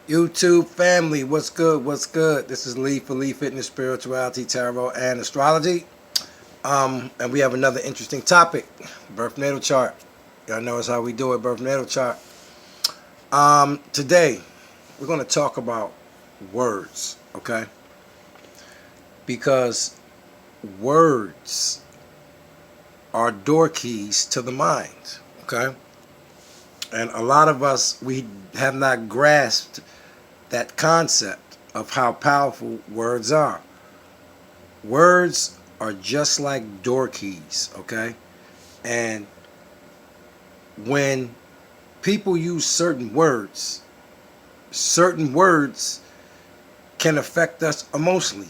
YouTube family, what's good? What's good? This is Lee for Lee Fitness, Spirituality, Tarot, and Astrology. And we have another interesting topic: birth natal chart. Y'all know it's how we do it, birth natal chart. Today we're going to talk about words, okay? Because words are door keys to the mind, okay? And a lot of us, we have not grasped that concept of how powerful words are. Words are just like door keys, okay? And when people use certain words can affect us emotionally.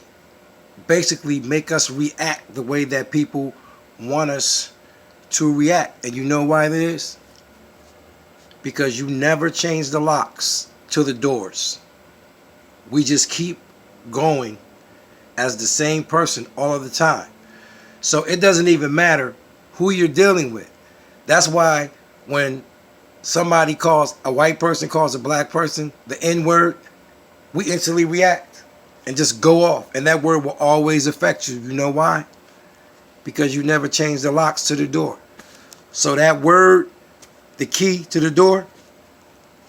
Basically make us react the way that people want us to react. And you know why it is? Because you never change the locks to the doors. We just keep going as the same person all of the time. So it doesn't even matter who you're dealing with. That's why when a white person calls a black person the N word, we instantly react and just go off. And that word will always affect you. You know why? Because you never change the locks to the door. So that word, the key to the door,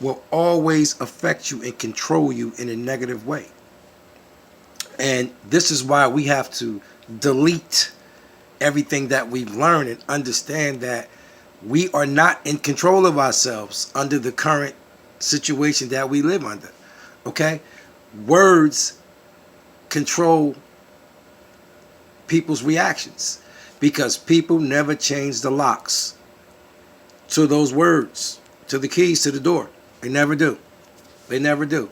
will always affect you and control you in a negative way. And this is why we have to delete everything that we've learned and understand that we are not in control of ourselves under the current situation that we live under. Okay? Words control people's reactions because people never change the locks to those words, to the keys to the door. They never do. They never do.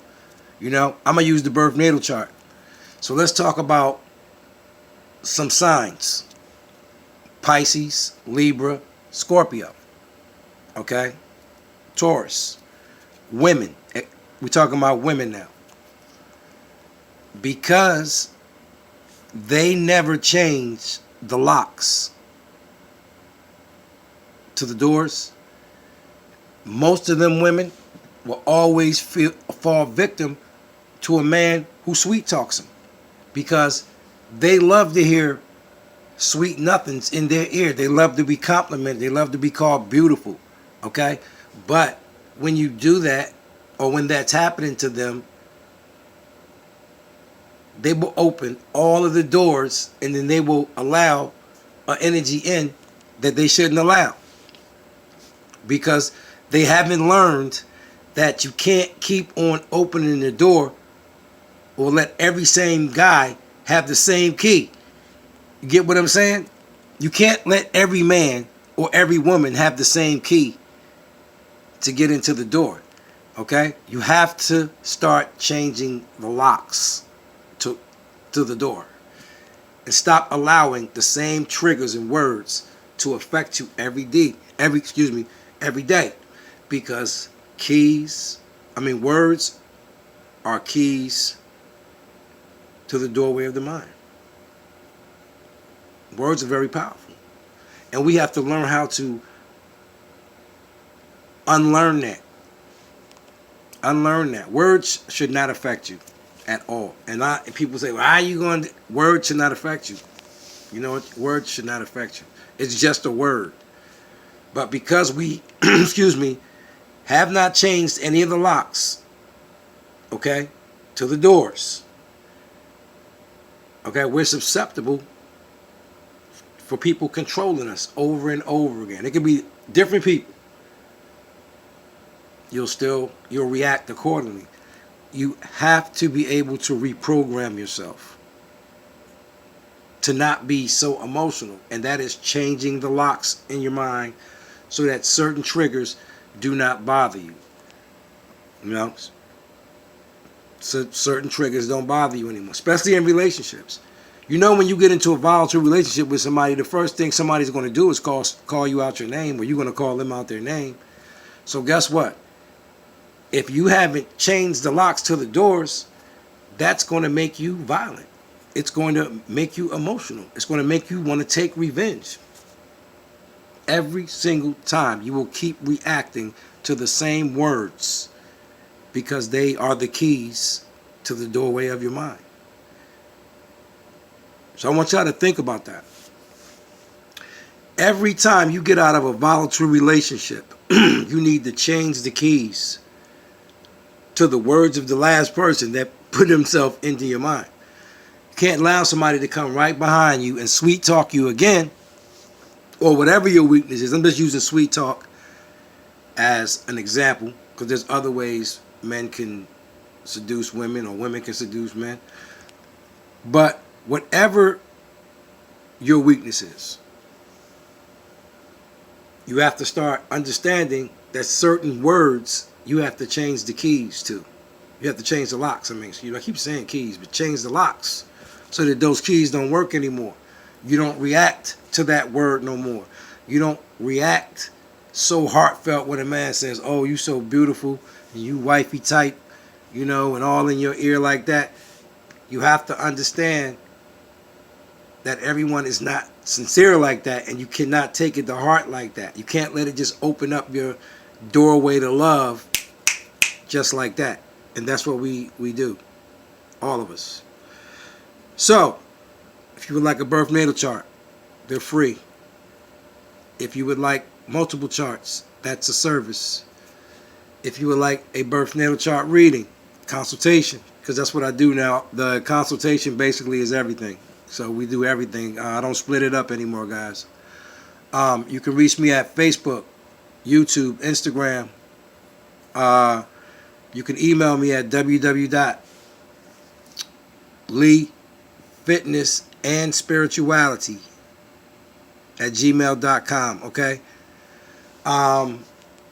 You know, I'm going to use the birth natal chart. So let's talk about some signs. Pisces, Libra, Scorpio. Okay? Taurus. Women. We're talking about women now. Because they never change the locks to the doors, most of them women will always fall victim to a man who sweet talks them, because they love to hear sweet nothings in their ear. They love to be complimented. They love to be called beautiful. Okay? But when you do that, or when that's happening to them, they will open all of the doors and then they will allow an energy in that they shouldn't allow. Because they haven't learned that you can't keep on opening the door or let every same guy have the same key. You get what I'm saying? You can't let every man or every woman have the same key to get into the door. Okay? You have to start changing the locks to the door. And stop allowing the same triggers and words to affect you every day. Because words are keys to the doorway of the mind. Words are very powerful. And we have to learn how to unlearn that. Unlearn that. Words should not affect you at all. And people say, well, how are you going to... Words should not affect you. You know what? Words should not affect you. It's just a word. But because we, have not changed any of the locks, okay, to the doors, okay, we're susceptible for people controlling us over and over again. It could be different people. You'll react accordingly. You have to be able to reprogram yourself to not be so emotional. And that is changing the locks in your mind so that certain triggers do not bother you. You know? So certain triggers don't bother you anymore, especially in relationships. You know, when you get into a volatile relationship with somebody, the first thing somebody's going to do is call you out your name, or you're going to call them out their name. So guess what? If you haven't changed the locks to the doors, that's going to make you violent. It's going to make you emotional. It's going to make you want to take revenge. Every single time you will keep reacting to the same words because they are the keys to the doorway of your mind. So I want y'all to think about that. Every time you get out of a volatile relationship, you need to change the keys to the words of the last person that put himself into your mind. You can't allow somebody to come right behind you and sweet talk you again, or whatever your weakness is. I'm just using sweet talk as an example, because there's other ways men can seduce women or women can seduce men. But whatever your weakness is, you have to start understanding that certain words you have to change the keys to. You have to change the locks. I keep saying keys, but change the locks so that those keys don't work anymore. You don't react to that word no more. You don't react so heartfelt when a man says, "Oh, you so beautiful," and you wifey type, and all in your ear like that. You have to understand that everyone is not sincere like that, and you cannot take it to heart like that. You can't let it just open up your doorway to love just like that. And that's what we do, all of us. So, if you would like a birth natal chart, they're free. If you would like multiple charts, that's a service. If you would like a birth natal chart reading, consultation, because that's what I do now. The consultation basically is everything. So we do everything. I don't split it up anymore, guys. You can reach me at Facebook, YouTube, Instagram. You can email me at www.leefitnessandspirituality@gmail.com. Okay.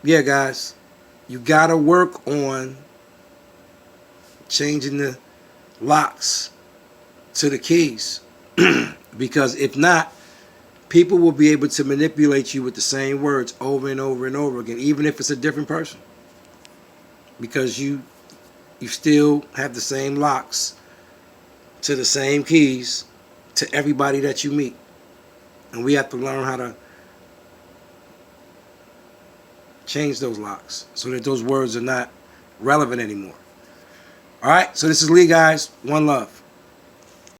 Yeah, guys, you gotta work on changing the locks to the keys, because if not, people will be able to manipulate you with the same words over and over and over again, even if it's a different person, because you still have the same locks to the same keys to everybody that you meet. And we have to learn how to change those locks so that those words are not relevant anymore. All right, so this is Lee, guys. One love.